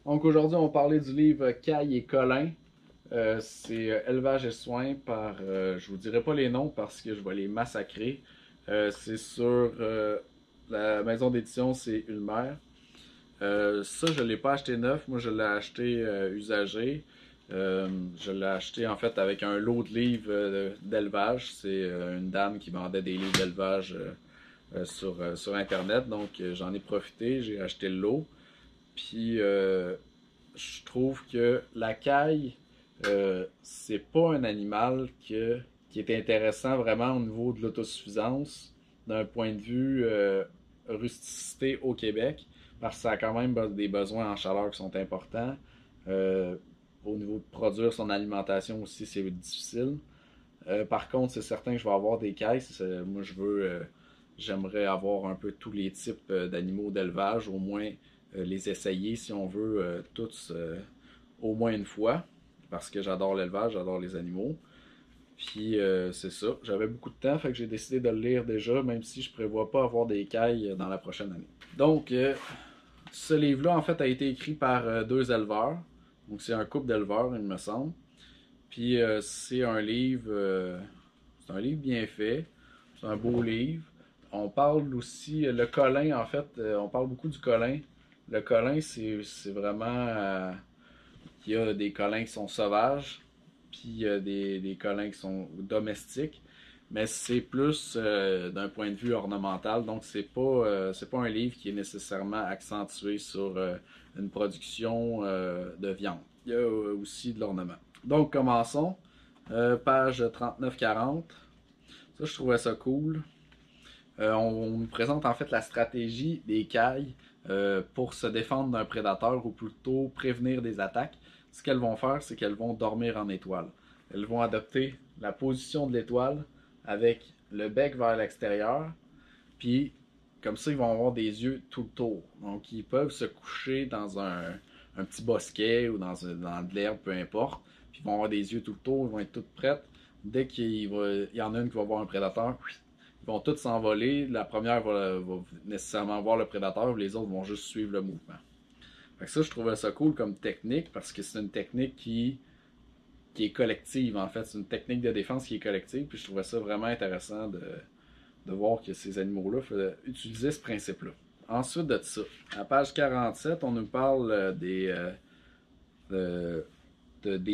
Donc aujourd'hui, on va parler du livre Caille et Colin. C'est Élevage et soins par, je vous dirai pas les noms parce que je vais les massacrer. C'est sur la maison d'édition, c'est Ulmer. Ça, je l'ai pas acheté neuf, moi je l'ai acheté usagé. Je l'ai acheté en fait avec un lot de livres d'élevage. C'est une dame qui vendait des livres d'élevage sur Internet, donc j'en ai profité, j'ai acheté le lot. Puis je trouve que la caille, c'est pas un animal qui est intéressant vraiment au niveau de l'autosuffisance d'un point de vue rusticité au Québec, parce que ça a quand même des besoins en chaleur qui sont importants. Euh, Au niveau de produire son alimentation aussi, c'est difficile. Par contre, c'est certain que je vais avoir des caisses. Moi, j'aimerais avoir un peu tous les types d'animaux d'élevage, au moins les essayer si on veut tous au moins une fois, parce que j'adore l'élevage, j'adore les animaux. Puis c'est ça, j'avais beaucoup de temps, fait que j'ai décidé de le lire déjà, même si je prévois pas avoir des cailles dans la prochaine année. Donc, ce livre-là, en fait, a été écrit par deux éleveurs. Donc, c'est un couple d'éleveurs, il me semble. Puis, c'est un livre bien fait. C'est un beau livre. On parle aussi, le colin, en fait, on parle beaucoup du colin. Le colin, c'est vraiment. Il y a des colins qui sont sauvages, puis il y a des colins qui sont domestiques. Mais c'est plus d'un point de vue ornemental, donc c'est pas un livre qui est nécessairement accentué sur une production de viande. Il y a aussi de l'ornement. Donc commençons. Page 39-40. Ça, je trouvais ça cool. On nous présente en fait la stratégie des cailles pour se défendre d'un prédateur ou plutôt prévenir des attaques. Ce qu'elles vont faire, c'est qu'elles vont dormir en étoile. Elles vont adopter la position de l'étoile avec le bec vers l'extérieur, puis comme ça, ils vont avoir des yeux tout le tour. Donc, ils peuvent se coucher dans un petit bosquet ou dans de l'herbe, peu importe. Puis, ils vont avoir des yeux tout le tour, ils vont être toutes prêtes. Dès il y en a une qui va voir un prédateur, ils vont toutes s'envoler. La première va nécessairement voir le prédateur, les autres vont juste suivre le mouvement. Fait que ça, je trouvais ça cool comme technique parce que c'est une technique qui est collective, en fait. C'est une technique de défense qui est collective, puis je trouvais ça vraiment intéressant de voir que ces animaux-là utilisaient ce principe-là. Ensuite de ça, à page 47, on nous parle des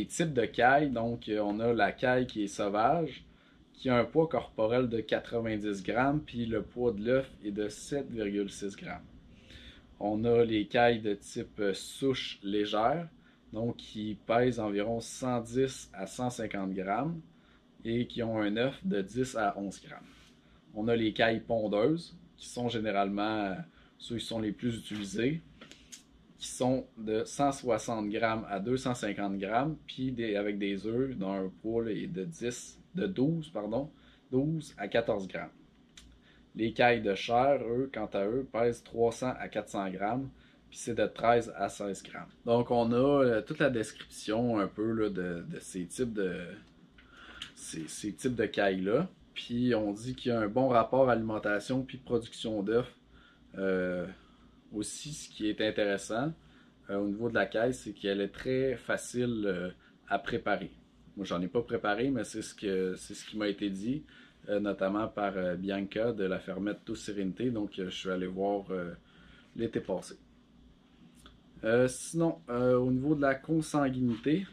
types de cailles. Donc, on a la caille qui est sauvage, qui a un poids corporel de 90 grammes, puis le poids de l'œuf est de 7,6 grammes. On a les cailles de type souche légère, donc qui pèsent environ 110 à 150 grammes et qui ont un œuf de 10 à 11 grammes. On a les cailles pondeuses, qui sont généralement ceux qui sont les plus utilisés, qui sont de 160 grammes à 250 grammes, puis avec des œufs dans un poids de 12 à 14 grammes. Les cailles de chair, eux, quant à eux, pèsent 300 à 400 grammes, puis c'est de 13 à 16 grammes. Donc on a toute la description un peu là, de ces types de cailles-là. Puis on dit qu'il y a un bon rapport alimentation puis production d'œufs. Euh, Aussi, ce qui est intéressant au niveau de la caille, c'est qu'elle est très facile à préparer. Moi, j'en ai pas préparé, mais c'est ce qui m'a été dit, notamment par Bianca de la fermette Tout Sérénité. Donc, je suis allé voir l'été passé. Sinon, au niveau de la consanguinité,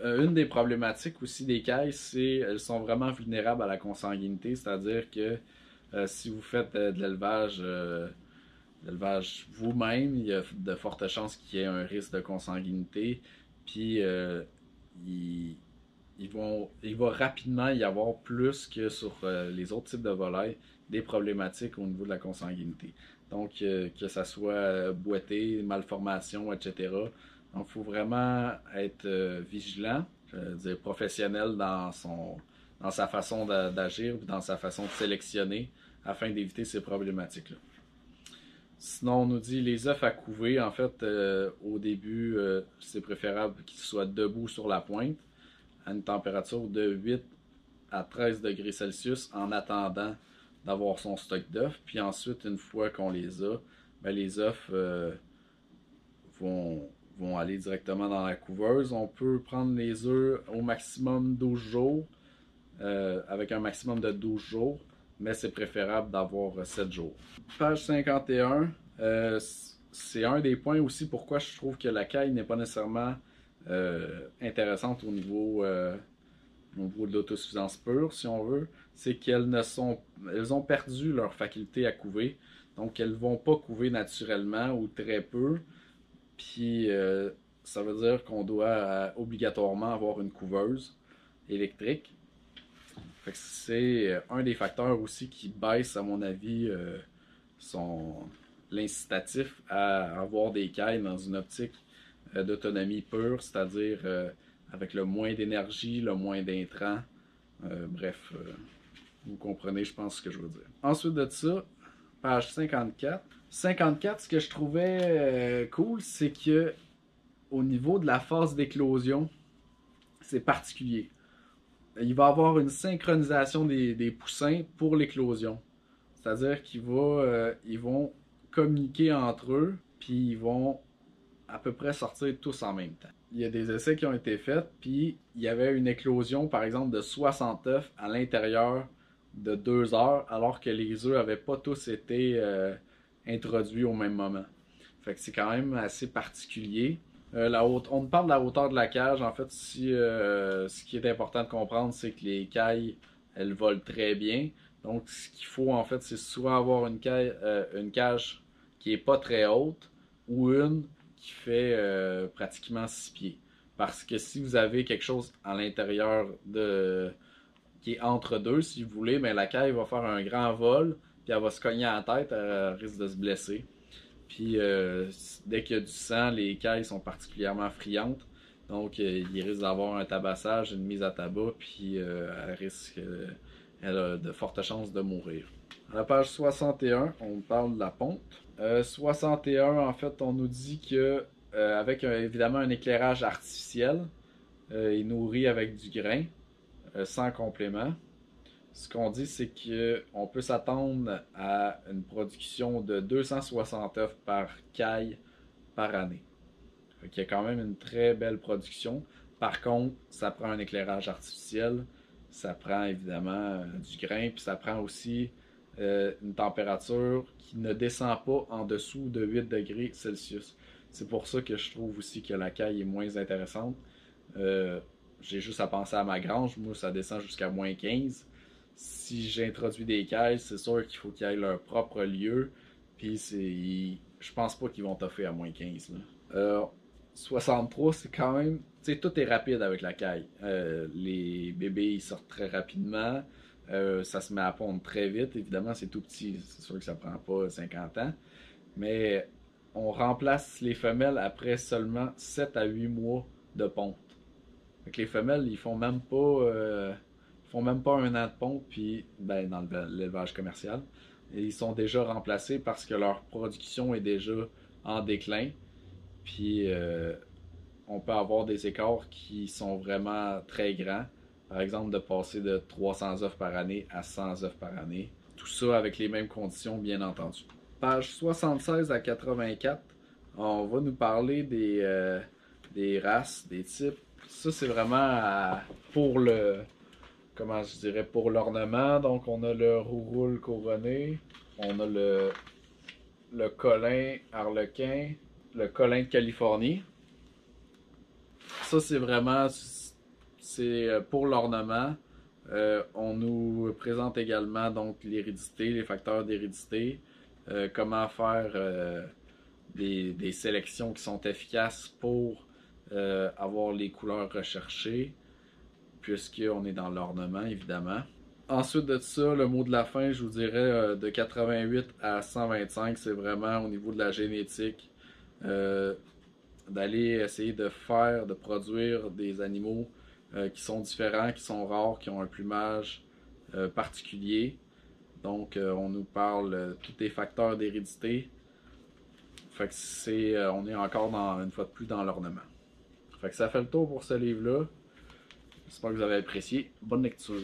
une des problématiques aussi des cailles, c'est qu'elles sont vraiment vulnérables à la consanguinité, c'est-à-dire que si vous faites de l'élevage vous-même, il y a de fortes chances qu'il y ait un risque de consanguinité, puis il, il va rapidement y avoir plus que sur les autres types de volailles des problématiques au niveau de la consanguinité. Donc, que ça soit boité, malformation, etc. Donc, il faut vraiment être vigilant, je veux dire professionnel dans sa façon d'agir, dans sa façon de sélectionner afin d'éviter ces problématiques-là. Sinon, on nous dit les œufs à couver. En fait, au début, c'est préférable qu'ils soient debout sur la pointe à une température de 8 à 13 degrés Celsius en attendant d'avoir son stock d'œufs. Puis ensuite, une fois qu'on les a, ben, les œufs vont, vont aller directement dans la couveuse. On peut prendre les œufs au maximum 12 jours, avec un maximum de 12 jours, mais c'est préférable d'avoir 7 jours. Page 51, c'est un des points aussi pourquoi je trouve que la caille n'est pas nécessairement intéressante au niveau de l'autosuffisance pure, si on veut, c'est elles ont perdu leur faculté à couver, donc elles vont pas couver naturellement ou très peu, puis ça veut dire qu'on doit obligatoirement avoir une couveuse électrique. Fait que c'est un des facteurs aussi qui baisse, à mon avis, l'incitatif à avoir des cailles dans une optique d'autonomie pure, c'est-à-dire avec le moins d'énergie, le moins d'intrants. Bref, vous comprenez, je pense, ce que je veux dire. Ensuite de ça, page 54. 54, ce que je trouvais cool, c'est que au niveau de la phase d'éclosion, c'est particulier. Il va y avoir une synchronisation des poussins pour l'éclosion. C'est-à-dire qu'ils vont communiquer entre eux, puis ils vont à peu près sortir tous en même temps. Il y a des essais qui ont été faits, puis il y avait une éclosion, par exemple, de 60 œufs à l'intérieur de 2 heures, alors que les œufs n'avaient pas tous été introduits au même moment. Fait que c'est quand même assez particulier. On parle de la hauteur de la cage. En fait, ce qui est important de comprendre, c'est que les cailles, elles volent très bien. Donc, ce qu'il faut, en fait, c'est soit avoir une cage qui est pas très haute ou une qui fait pratiquement 6 pieds. Parce que si vous avez quelque chose à l'intérieur qui est entre deux, si vous voulez, mais la caille va faire un grand vol, puis elle va se cogner à la tête, elle risque de se blesser. Puis dès qu'il y a du sang, les cailles sont particulièrement friantes. Donc il risque d'avoir un tabassage, une mise à tabac, puis elle a de fortes chances de mourir. À la page 61, on parle de la ponte. 61, en fait, on nous dit que avec évidemment un éclairage artificiel, il nourrit avec du grain, sans complément. Ce qu'on dit, c'est qu'on peut s'attendre à une production de 260 œufs par caille par année. Il y a quand même une très belle production. Par contre, ça prend un éclairage artificiel, ça prend évidemment du grain, puis ça prend aussi une température qui ne descend pas en dessous de 8 degrés Celsius. C'est pour ça que je trouve aussi que la caille est moins intéressante. J'ai juste à penser à ma grange, moi ça descend jusqu'à moins 15. Si j'introduis des cailles, c'est sûr qu'il faut qu'ils aient leur propre lieu. Puis je pense pas qu'ils vont toffer à moins 15. Là. 63, c'est quand même. Tu sais, tout est rapide avec la caille. Les bébés ils sortent très rapidement. Ça se met à pondre très vite. Évidemment, c'est tout petit. C'est sûr que ça prend pas 50 ans. Mais on remplace les femelles après seulement 7 à 8 mois de ponte. Fait que les femelles, ils font même pas un an de ponte, puis ben, dans l'élevage commercial. Et ils sont déjà remplacés parce que leur production est déjà en déclin. Puis on peut avoir des écarts qui sont vraiment très grands. Par exemple, de passer de 300 œufs par année à 100 œufs par année. Tout ça avec les mêmes conditions, bien entendu. Page 76 à 84, on va nous parler des races, des types. Ça, c'est vraiment pour comment je dirais, pour l'ornement. Donc, on a le rouroule couronné, on a le colin arlequin, le colin de Californie. Ça, c'est pour l'ornement. On nous présente également donc l'hérédité, les facteurs d'hérédité, comment faire des sélections qui sont efficaces pour avoir les couleurs recherchées, puisqu'on est dans l'ornement, évidemment. Ensuite de ça, le mot de la fin, je vous dirais de 88 à 125, c'est vraiment au niveau de la génétique, d'aller essayer de produire des animaux qui sont différents, qui sont rares, qui ont un plumage particulier. Donc, on nous parle de tous les facteurs d'hérédité. Fait que on est encore une fois de plus dans l'ornement. Fait que ça fait le tour pour ce livre-là. J'espère que vous avez apprécié. Bonne lecture.